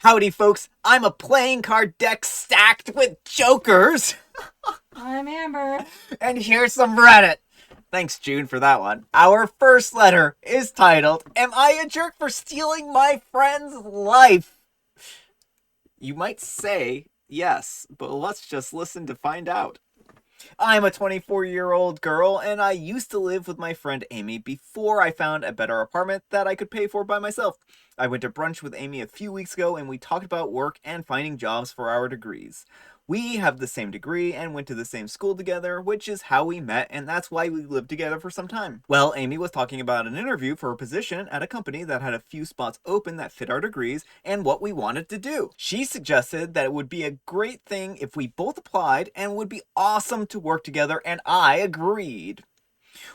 Howdy, folks. I'm a playing card deck stacked with jokers. I'm Amber. And here's some Reddit. Thanks, June, for that one. Our first letter is titled, Am I a jerk for stealing my friend's life? You might say yes, but let's just listen to find out. I'm a 24-year-old girl, and I used to live with my friend Amy before I found a better apartment that I could pay for by myself. I went to brunch with Amy a few weeks ago, and we talked about work and finding jobs for our degrees. We have the same degree and went to the same school together, which is how we met, and that's why we lived together for some time. Well, Amy was talking about an interview for a position at a company that had a few spots open that fit our degrees and what we wanted to do. She suggested that it would be a great thing if we both applied and would be awesome to work together, and I agreed.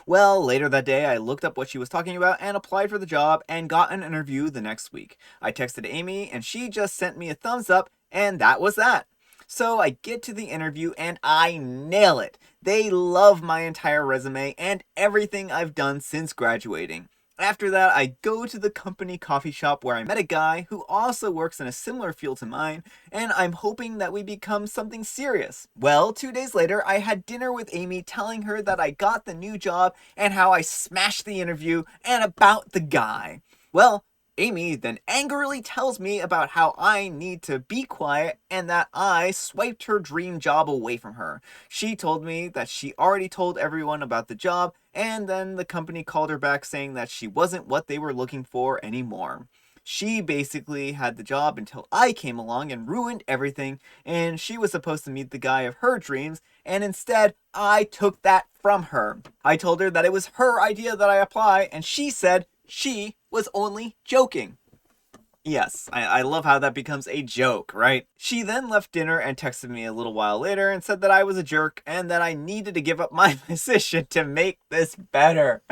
Well, later that day, I looked up what she was talking about and applied for the job and got an interview the next week. I texted Amy and she just sent me a thumbs up, and that was that. So I get to the interview and I nail it. They love my entire resume and everything I've done since graduating. After that, I go to the company coffee shop where I met a guy who also works in a similar field to mine, and I'm hoping that we become something serious. Well, 2 days later, I had dinner with Amy telling her that I got the new job and how I smashed the interview and about the guy. Well, Amy then angrily tells me about how I need to be quiet and that I swiped her dream job away from her. She told me that she already told everyone about the job, and then the company called her back saying that she wasn't what they were looking for anymore. She basically had the job until I came along and ruined everything, and she was supposed to meet the guy of her dreams, and instead I took that from her. I told her that it was her idea that I apply, and she said she was only joking. Yes, I love how that becomes a joke, right? She then left dinner and texted me a little while later and said that I was a jerk and that I needed to give up my position to make this better.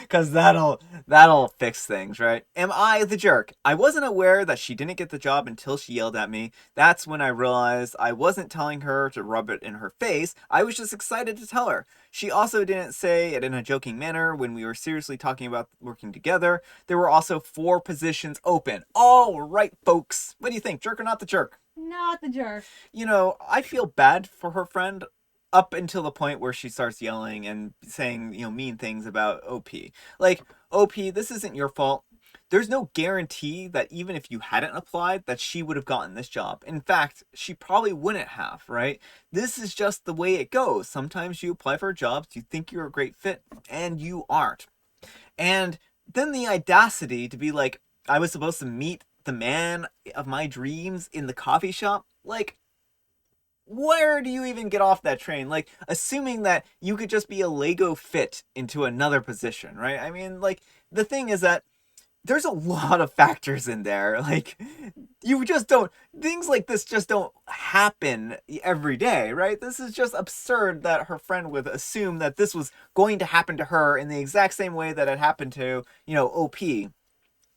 Cause that'll fix things, right? Am I the jerk? I wasn't aware that she didn't get the job until she yelled at me. That's when I realized I wasn't telling her to rub it in her face. I was just excited to tell her. She also didn't say it in a joking manner when we were seriously talking about working together. There were also 4 positions open. All right, folks. What do you think? Jerk or not the jerk? Not the jerk. I feel bad for her friend up until the point where she starts yelling and saying, mean things about OP. Like, OP, this isn't your fault. There's no guarantee that even if you hadn't applied, that she would have gotten this job. In fact, she probably wouldn't have, right? This is just the way it goes. Sometimes you apply for jobs, you think you're a great fit, and you aren't. And then the audacity to be like, I was supposed to meet the man of my dreams in the coffee shop. Like, where do you even get off that train? Like, assuming that you could just be a Lego fit into another position, right? I mean, like, the thing is that there's a lot of factors in there. Like, you just don't, things like this just don't happen every day, right? This is just absurd that her friend would assume that this was going to happen to her in the exact same way that it happened to, OP.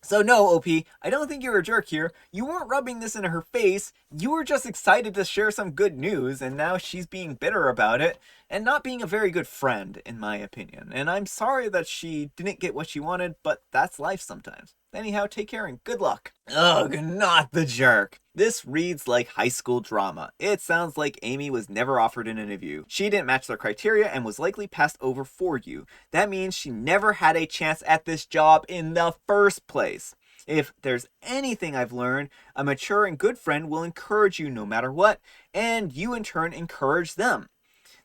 So no, OP, I don't think you're a jerk here. You weren't rubbing this in her face. You were just excited to share some good news, and now she's being bitter about it, and not being a very good friend, in my opinion. And I'm sorry that she didn't get what she wanted, but that's life sometimes. Anyhow, take care and good luck. Ugh, not the jerk. This reads like high school drama. It sounds like Amy was never offered an interview. She didn't match their criteria and was likely passed over for you. That means she never had a chance at this job in the first place. If there's anything I've learned, a mature and good friend will encourage you no matter what, and you in turn encourage them.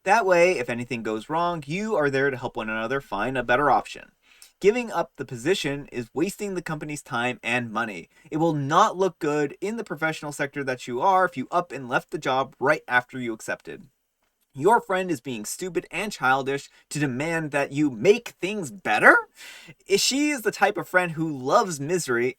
That way, if anything goes wrong, you are there to help one another find a better option. Giving up the position is wasting the company's time and money. It will not look good in the professional sector that you are if you up and left the job right after you accepted. Your friend is being stupid and childish to demand that you make things better? She is the type of friend who loves misery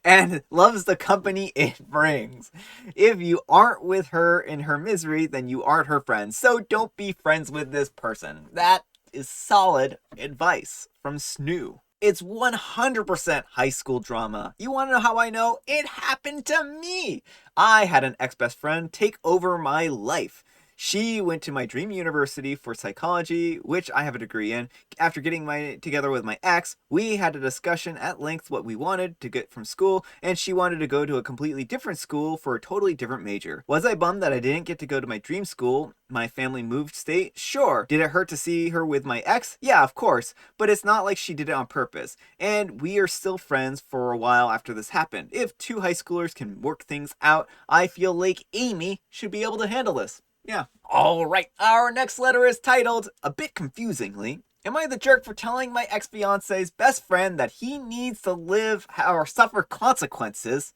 and loves the company it brings. If you aren't with her in her misery, then you aren't her friend. So don't be friends with this person. That is solid advice from Snoo. It's 100% high school drama. You want to know how I know? It happened to me. I had an ex-best friend take over my life. She went to my dream university for psychology, which I have a degree in. After getting together with my ex, we had a discussion at length what we wanted to get from school, and she wanted to go to a completely different school for a totally different major. Was I bummed that I didn't get to go to my dream school? My family moved state? Sure. Did it hurt to see her with my ex? Yeah, of course. But it's not like she did it on purpose. And we are still friends for a while after this happened. If two high schoolers can work things out, I feel like Amy should be able to handle this. Yeah. All right. Our next letter is titled, a bit confusingly, am I the jerk for telling my ex-fiance's best friend that he needs to live or suffer consequences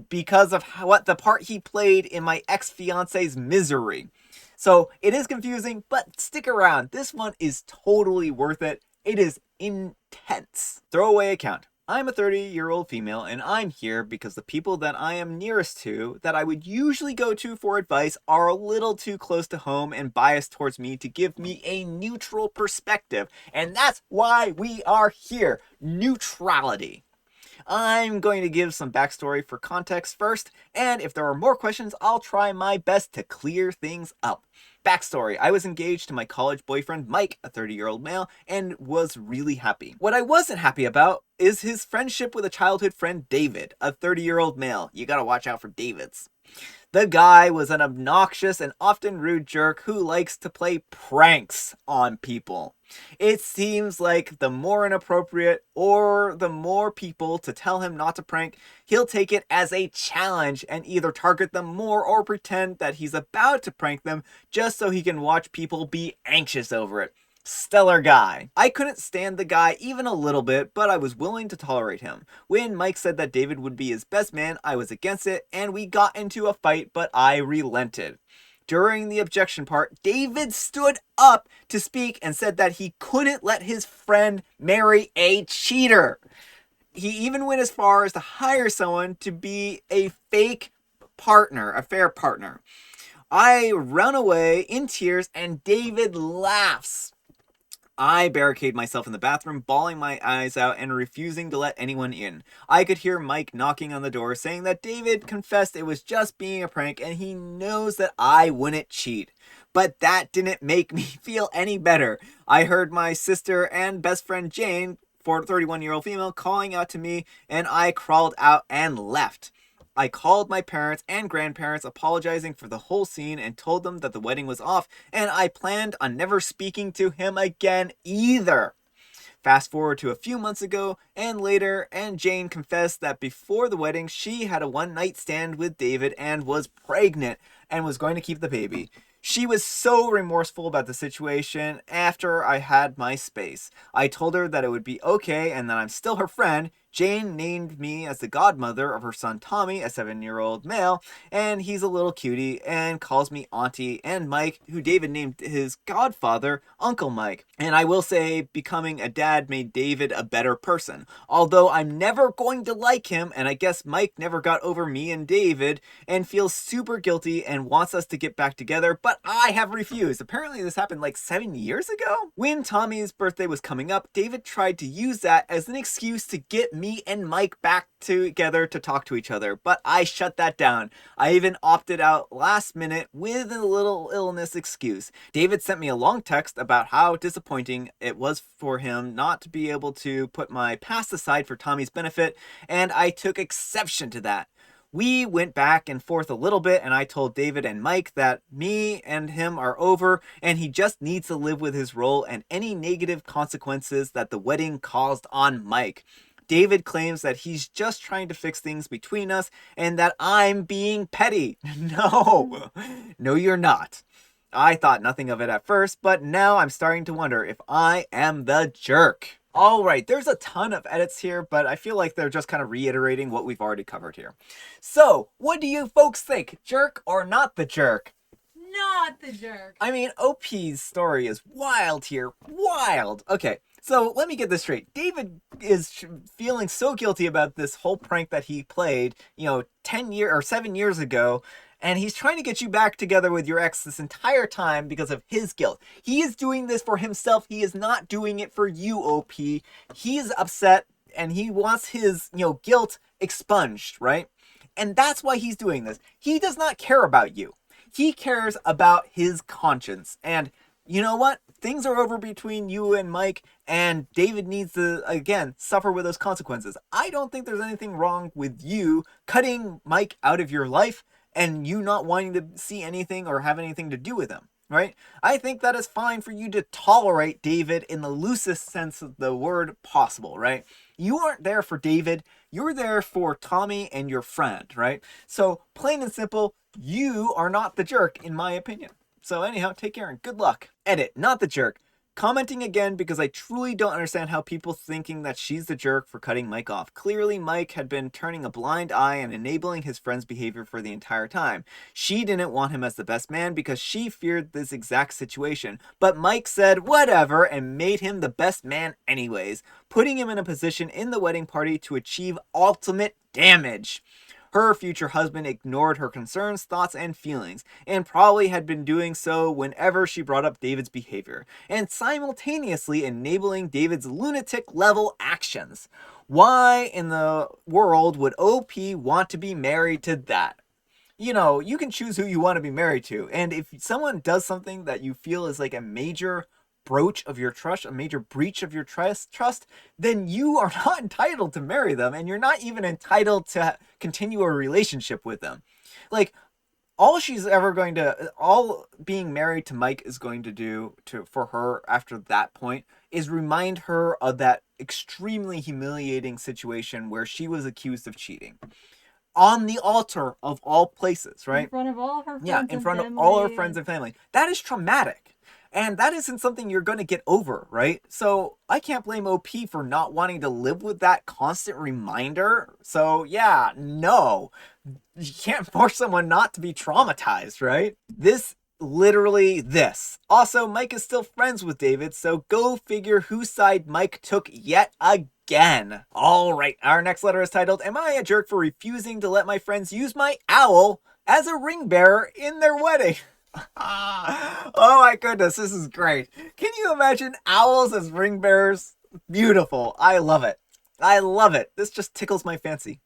because of what the part he played in my ex-fiance's misery? So it is confusing, but stick around. This one is totally worth it. It is intense. Throwaway account. I'm a 30-year-old female, and I'm here because the people that I am nearest to, that I would usually go to for advice, are a little too close to home and biased towards me to give me a neutral perspective. And that's why we are here. Neutrality. I'm going to give some backstory for context first, and if there are more questions, I'll try my best to clear things up. Backstory. I was engaged to my college boyfriend Mike, a 30-year-old male, and was really happy. What I wasn't happy about is his friendship with a childhood friend David, a 30-year-old male. You gotta watch out for Davids. The guy was an obnoxious and often rude jerk who likes to play pranks on people. It seems like the more inappropriate or the more people to tell him not to prank, he'll take it as a challenge and either target them more or pretend that he's about to prank them just so he can watch people be anxious over it. Stellar guy. I couldn't stand the guy even a little bit, but I was willing to tolerate him. When Mike said that David would be his best man, I was against it, and we got into a fight, but I relented. During the objection part, David stood up to speak and said that he couldn't let his friend marry a cheater. He even went as far as to hire someone to be a fake partner, a fair partner. I run away in tears, and David laughs. I barricade myself in the bathroom, bawling my eyes out and refusing to let anyone in. I could hear Mike knocking on the door, saying that David confessed it was just being a prank and he knows that I wouldn't cheat. But that didn't make me feel any better. I heard my sister and best friend Jane, 31-year-old female, calling out to me, and I crawled out and left. I called my parents and grandparents apologizing for the whole scene and told them that the wedding was off and I planned on never speaking to him again either. Fast forward to a few months ago and later, and Jane confessed that before the wedding she had a one-night stand with David and was pregnant and was going to keep the baby. She was so remorseful about the situation after I had my space. I told her that it would be okay and that I'm still her friend. Jane named me as the godmother of her son Tommy, a 7-year-old male, and he's a little cutie, and calls me auntie, and Mike, who David named his godfather, Uncle Mike. And I will say, becoming a dad made David a better person. Although I'm never going to like him, and I guess Mike never got over me and David, and feels super guilty and wants us to get back together, but I have refused. Apparently this happened like 7 years ago? When Tommy's birthday was coming up, David tried to use that as an excuse to get me and Mike back together to talk to each other, but I shut that down. I even opted out last minute with a little illness excuse. David sent me a long text about how disappointing it was for him not to be able to put my past aside for Tommy's benefit, and I took exception to that. We went back and forth a little bit, and I told David and Mike that me and him are over, and he just needs to live with his role and any negative consequences that the wedding caused on Mike. David claims that he's just trying to fix things between us and that I'm being petty. No, no, you're not. I thought nothing of it at first, but now I'm starting to wonder if I am the jerk. All right, there's a ton of edits here, but I feel like they're just kind of reiterating what we've already covered here. So, what do you folks think? Jerk or not the jerk? Not the jerk. I mean, OP's story is wild here. Wild. Okay, so let me get this straight. David is feeling so guilty about this whole prank that he played, 7 years ago, and he's trying to get you back together with your ex this entire time because of his guilt. He is doing this for himself. He is not doing it for you, OP. He's upset and he wants his, guilt expunged, right? And that's why he's doing this. He does not care about you. He cares about his conscience. And you know what? Things are over between you and Mike, and David needs to, again, suffer with those consequences. I don't think there's anything wrong with you cutting Mike out of your life and you not wanting to see anything or have anything to do with him, right? I think that is fine for you to tolerate David in the loosest sense of the word possible, right? You aren't there for David. You're there for Tommy and your friend, right? So, plain and simple, you are not the jerk, in my opinion. So anyhow, take care and good luck. Edit, not the jerk. Commenting again because I truly don't understand how people thinking that she's the jerk for cutting Mike off. Clearly, Mike had been turning a blind eye and enabling his friend's behavior for the entire time. She didn't want him as the best man because she feared this exact situation. But Mike said whatever and made him the best man anyways, putting him in a position in the wedding party to achieve ultimate damage. Her future husband ignored her concerns, thoughts, and feelings, and probably had been doing so whenever she brought up David's behavior, and simultaneously enabling David's lunatic-level actions. Why in the world would OP want to be married to that? You know, you can choose who you want to be married to, and if someone does something that you feel is like a major broach of your trust, a major breach of your trust, then you are not entitled to marry them, and you're not even entitled to continue a relationship with them. Like, all being married to Mike is going to do for her after that point is remind her of that extremely humiliating situation where she was accused of cheating on the altar of all places, right? In front of all her friends. Yeah, in front of all her friends and family. That is traumatic. And that isn't something you're going to get over, right? So I can't blame OP for not wanting to live with that constant reminder. So yeah, no. You can't force someone not to be traumatized, right? This. Also, Mike is still friends with David, so go figure whose side Mike took yet again. Alright, our next letter is titled, Am I a jerk for refusing to let my friends use my owl as a ring bearer in their wedding? Oh my goodness, this is great. Can you imagine owls as ring bearers? Beautiful. I love it. This just tickles my fancy.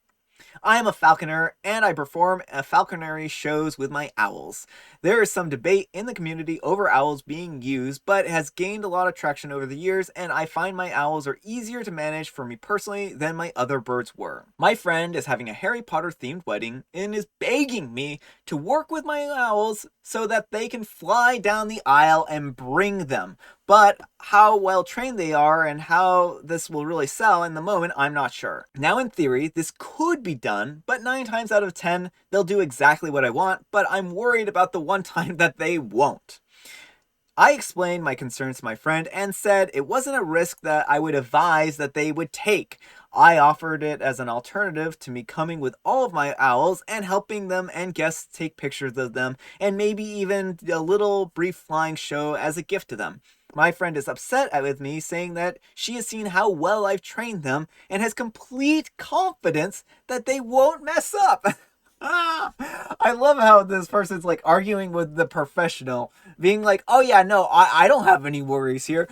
I am a falconer, and I perform falconry shows with my owls. There is some debate in the community over owls being used, but it has gained a lot of traction over the years, and I find my owls are easier to manage for me personally than my other birds were. My friend is having a Harry Potter themed wedding and is begging me to work with my owls so that they can fly down the aisle and bring them. But how well trained they are and how this will really sell in the moment, I'm not sure. Now, in theory, this could be done, but 9 times out of 10, they'll do exactly what I want, but I'm worried about the one time that they won't. I explained my concerns to my friend and said it wasn't a risk that I would advise that they would take. I offered it as an alternative to me coming with all of my owls and helping them and guests take pictures of them, and maybe even a little brief flying show as a gift to them. My friend is upset with me, saying that she has seen how well I've trained them and has complete confidence that they won't mess up. I love how this person's like arguing with the professional, being like, oh yeah, no, I don't have any worries here.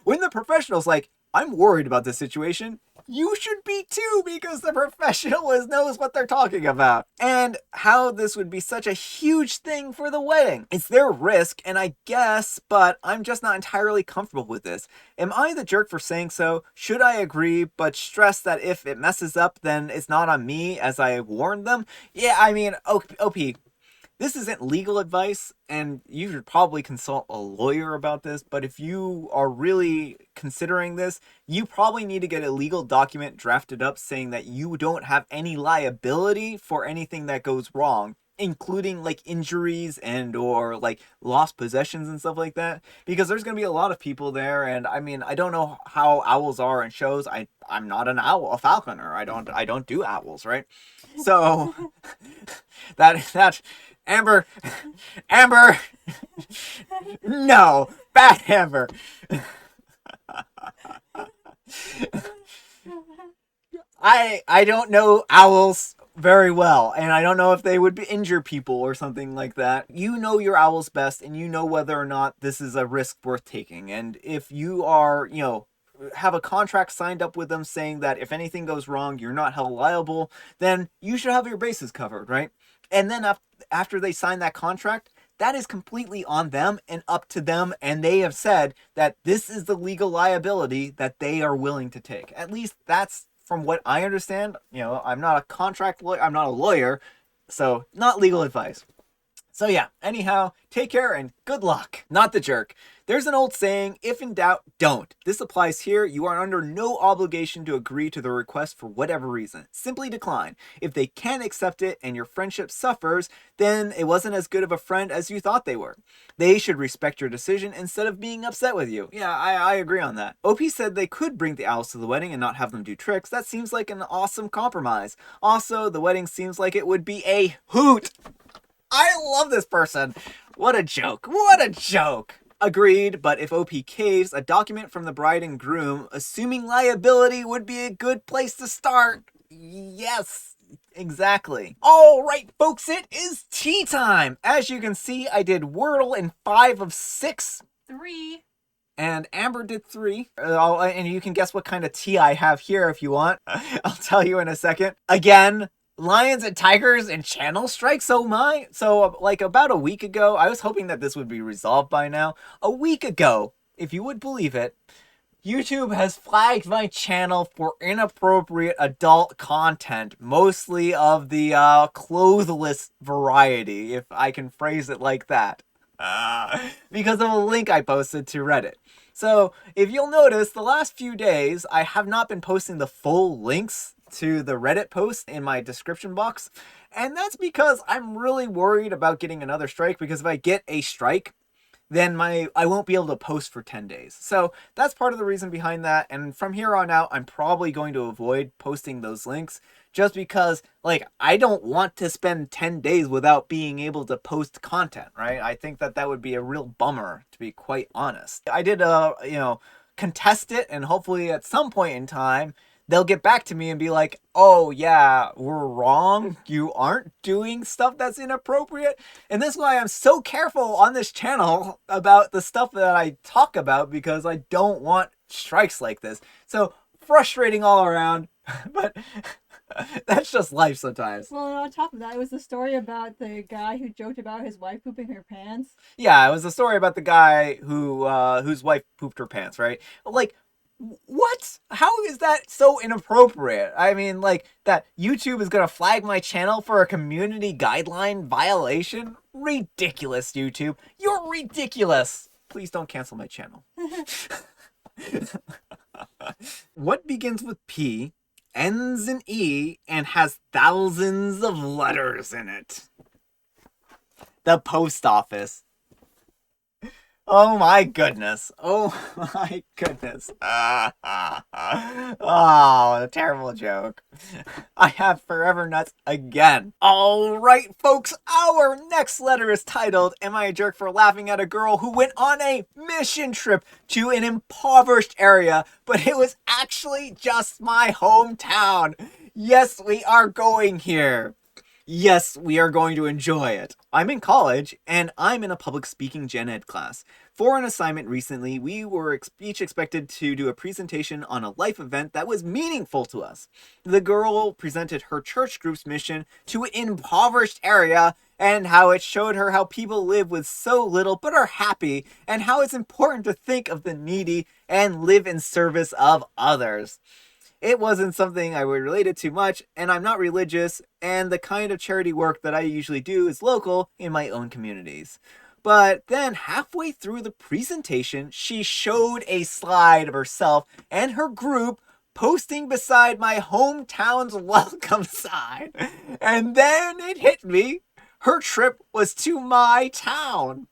When the professional's like, I'm worried about this situation, you should be too, because the professional knows what they're talking about. And how this would be such a huge thing for the wedding. It's their risk, and I guess, but I'm just not entirely comfortable with this. Am I the jerk for saying so? Should I agree, but stress that if it messes up, then it's not on me, as I warned them? Yeah, I mean, OP, this isn't legal advice, and you should probably consult a lawyer about this, but if you are really considering this, you probably need to get a legal document drafted up saying that you don't have any liability for anything that goes wrong, including like injuries and or like lost possessions and stuff like that, because there's going to be a lot of people there. And I mean, I don't know how owls are in shows. I'm not an owl, a falconer. I don't do owls, right? So that Amber, no, bad Amber. I don't know owls very well, and I don't know if they would injure people or something like that. You know your owls best, and you know whether or not this is a risk worth taking. And if you are, have a contract signed up with them saying that if anything goes wrong, you're not held liable, then you should have your bases covered, right? And then after they sign that contract, that is completely on them and up to them, and they have said that this is the legal liability that they are willing to take. At least that's from what I understand. I'm not a contract lawyer, I'm not a lawyer, so not legal advice. So yeah, anyhow, take care and good luck. Not the jerk. There's an old saying, if in doubt, don't. This applies here. You are under no obligation to agree to the request for whatever reason. Simply decline. If they can't accept it and your friendship suffers, then it wasn't as good of a friend as you thought they were. They should respect your decision instead of being upset with you. Yeah, I agree on that. OP said they could bring the owls to the wedding and not have them do tricks. That seems like an awesome compromise. Also, the wedding seems like it would be a hoot. I love this person. What a joke. What a joke. Agreed, but if OP caves, a document from the bride and groom assuming liability would be a good place to start. Yes, exactly. All right, folks, it is tea time. As you can see, I did Wordle in 5 of 6. 3. And Amber did 3. And you can guess what kind of tea I have here if you want. I'll tell you in a second. Again, lions and tigers and channel strikes, oh my. So like about a week ago, I was hoping that this would be resolved by now. A week ago, if you would believe it, YouTube has flagged my channel for inappropriate adult content, mostly of the clothless variety, if I can phrase it like that, because of a link I posted to Reddit. So if you'll notice, the last few days I have not been posting the full links to the Reddit post in my description box, and that's because I'm really worried about getting another strike, because if I get a strike, then I won't be able to post for 10 days. So that's part of the reason behind that, and from here on out, I'm probably going to avoid posting those links, just because, like, I don't want to spend 10 days without being able to post content, right? I think that would be a real bummer, to be quite honest. I did, contest it, and hopefully at some point in time, they'll get back to me and be like, oh yeah, we're wrong. You aren't doing stuff that's inappropriate. And this is why I'm so careful on this channel about the stuff that I talk about, because I don't want strikes like this. So frustrating all around, but that's just life sometimes. Well, on top of that, it was the story about the guy who joked about his wife pooping her pants. Yeah, it was a story about the guy whose wife pooped her pants, right? Like, what? How is that so inappropriate? I mean, like, that YouTube is gonna flag my channel for a community guideline violation? Ridiculous, YouTube. You're ridiculous. Please don't cancel my channel. What begins with P, ends in E, and has thousands of letters in it? The post office. Oh my goodness. Oh my goodness. Oh, a terrible joke. I have forever nuts again. Alright, folks, our next letter is titled, Am I a Jerk for Laughing at a Girl Who Went on a Mission Trip to an Impoverished Area, but it was actually just my hometown. Yes, we are going here. Yes, we are going to enjoy it. I'm in college, and I'm in a public speaking gen ed class. For an assignment recently, we were each expected to do a presentation on a life event that was meaningful to us. The girl presented her church group's mission to an impoverished area, and how it showed her how people live with so little but are happy, and how it's important to think of the needy and live in service of others. It wasn't something I would relate it to much, and I'm not religious, and the kind of charity work that I usually do is local in my own communities. But then halfway through the presentation, she showed a slide of herself and her group posting beside my hometown's welcome sign. And then it hit me. Her trip was to my town.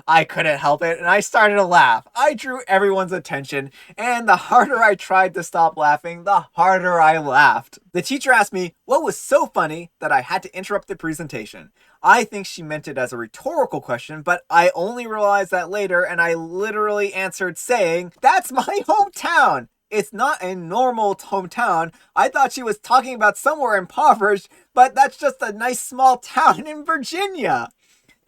I couldn't help it, and I started to laugh. I drew everyone's attention, and the harder I tried to stop laughing, the harder I laughed. The teacher asked me what was so funny that I had to interrupt the presentation. I think she meant it as a rhetorical question, but I only realized that later, and I literally answered saying, "That's my hometown." It's not a normal hometown. I thought she was talking about somewhere impoverished, but that's just a nice small town in Virginia.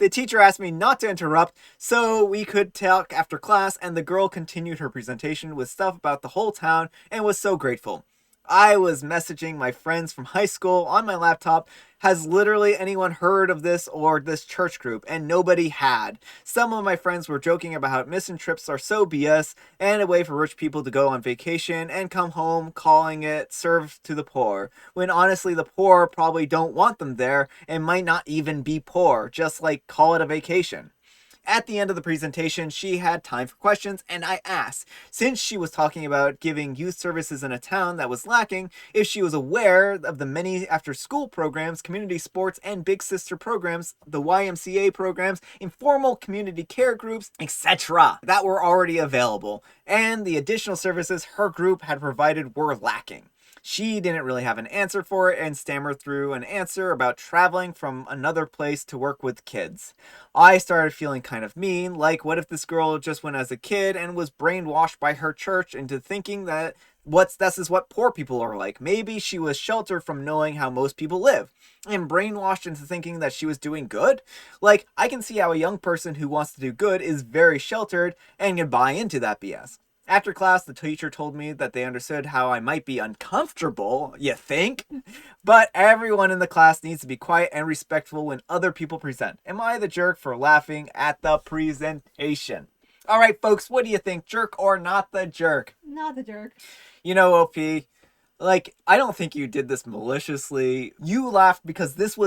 The teacher asked me not to interrupt so we could talk after class, and the girl continued her presentation with stuff about the whole town and was so grateful. I was messaging my friends from high school on my laptop. Has literally anyone heard of this or this church group? And nobody had. Some of my friends were joking about how mission trips are so BS and a way for rich people to go on vacation and come home calling it serve to the poor, when honestly the poor probably don't want them there and might not even be poor, just like call it a vacation. At the end of the presentation, she had time for questions, and I asked, since she was talking about giving youth services in a town that was lacking, if she was aware of the many after-school programs, community sports, and big sister programs, the YMCA programs, informal community care groups, etc., that were already available, and the additional services her group had provided were lacking. She didn't really have an answer for it and stammered through an answer about traveling from another place to work with kids. I started feeling kind of mean, like what if this girl just went as a kid and was brainwashed by her church into thinking that this is what poor people are like. Maybe she was sheltered from knowing how most people live and brainwashed into thinking that she was doing good. Like, I can see how a young person who wants to do good is very sheltered and can buy into that BS. After class, the teacher told me that they understood how I might be uncomfortable, you think? But everyone in the class needs to be quiet and respectful when other people present. Am I the jerk for laughing at the presentation? All right, folks, what do you think? Jerk or not the jerk? Not the jerk. You know, OP, like, I don't think you did this maliciously. You laughed because this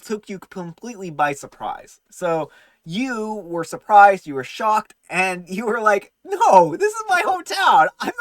took you completely by surprise. So you were surprised, you were shocked, and you were like, no, this is my hometown. I'm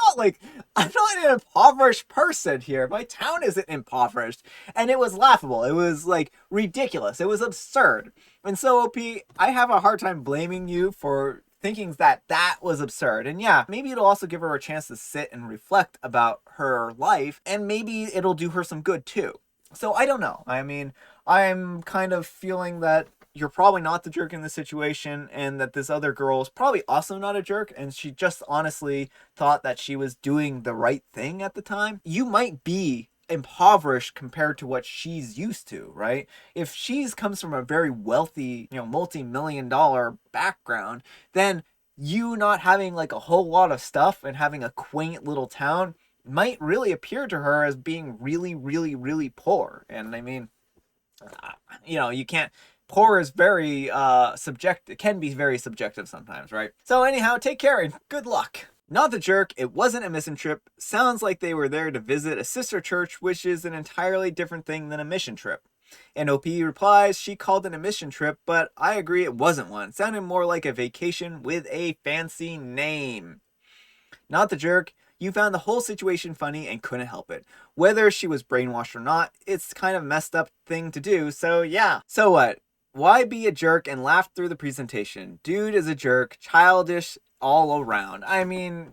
not an impoverished person here. My town isn't impoverished. And it was laughable. It was like ridiculous. It was absurd. And so, OP, I have a hard time blaming you for thinking that was absurd. And yeah, maybe it'll also give her a chance to sit and reflect about her life, and maybe it'll do her some good too. So I don't know. I mean, I'm kind of feeling that you're probably not the jerk in this situation, and that this other girl is probably also not a jerk, and she just honestly thought that she was doing the right thing at the time. You might be impoverished compared to what she's used to, right? If she's comes from a very wealthy, multi-million-dollar background, then you not having like a whole lot of stuff and having a quaint little town might really appear to her as being really, really, really poor. And I mean, you can't. Poor is very subjective. It can be very subjective sometimes, right? So anyhow, take care and good luck. Not the jerk, it wasn't a mission trip. Sounds like they were there to visit a sister church, which is an entirely different thing than a mission trip. And OP replies she called it a mission trip, but I agree it wasn't one. It sounded more like a vacation with a fancy name. Not the jerk, you found the whole situation funny and couldn't help it. Whether she was brainwashed or not, it's kind of messed up thing to do, so yeah. So what? Why be a jerk and laugh through the presentation? Dude is a jerk, childish all around. I mean,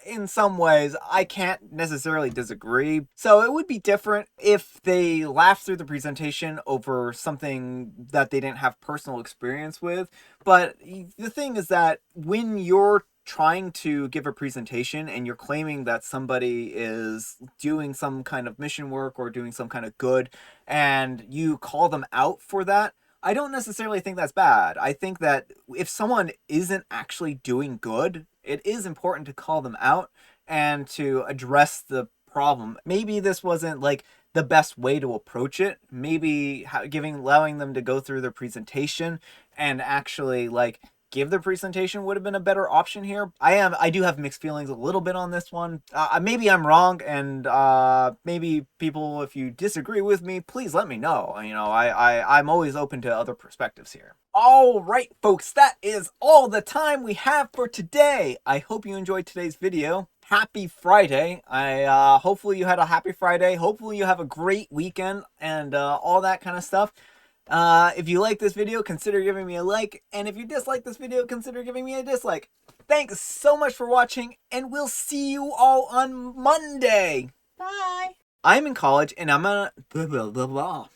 in some ways, I can't necessarily disagree. So it would be different if they laughed through the presentation over something that they didn't have personal experience with. But the thing is that when you're trying to give a presentation and you're claiming that somebody is doing some kind of mission work or doing some kind of good, and you call them out for that, I don't necessarily think that's bad. I think that if someone isn't actually doing good, it is important to call them out and to address the problem. Maybe this wasn't like the best way to approach it. Maybe allowing them to go through their presentation and actually like give the presentation would have been a better option here. I do have mixed feelings a little bit on this one. Maybe I'm wrong, and maybe people, if you disagree with me, please let me know. I'm always open to other perspectives here. All right, folks, that is all the time we have for today. I hope you enjoyed today's video. Happy Friday. Hopefully you had a happy Friday. Hopefully you have a great weekend and all that kind of stuff. If you like this video, consider giving me a like, and if you dislike this video, consider giving me a dislike. Thanks so much for watching, and we'll see you all on Monday. Bye. I'm in college, and I'm a blah, blah, blah, blah.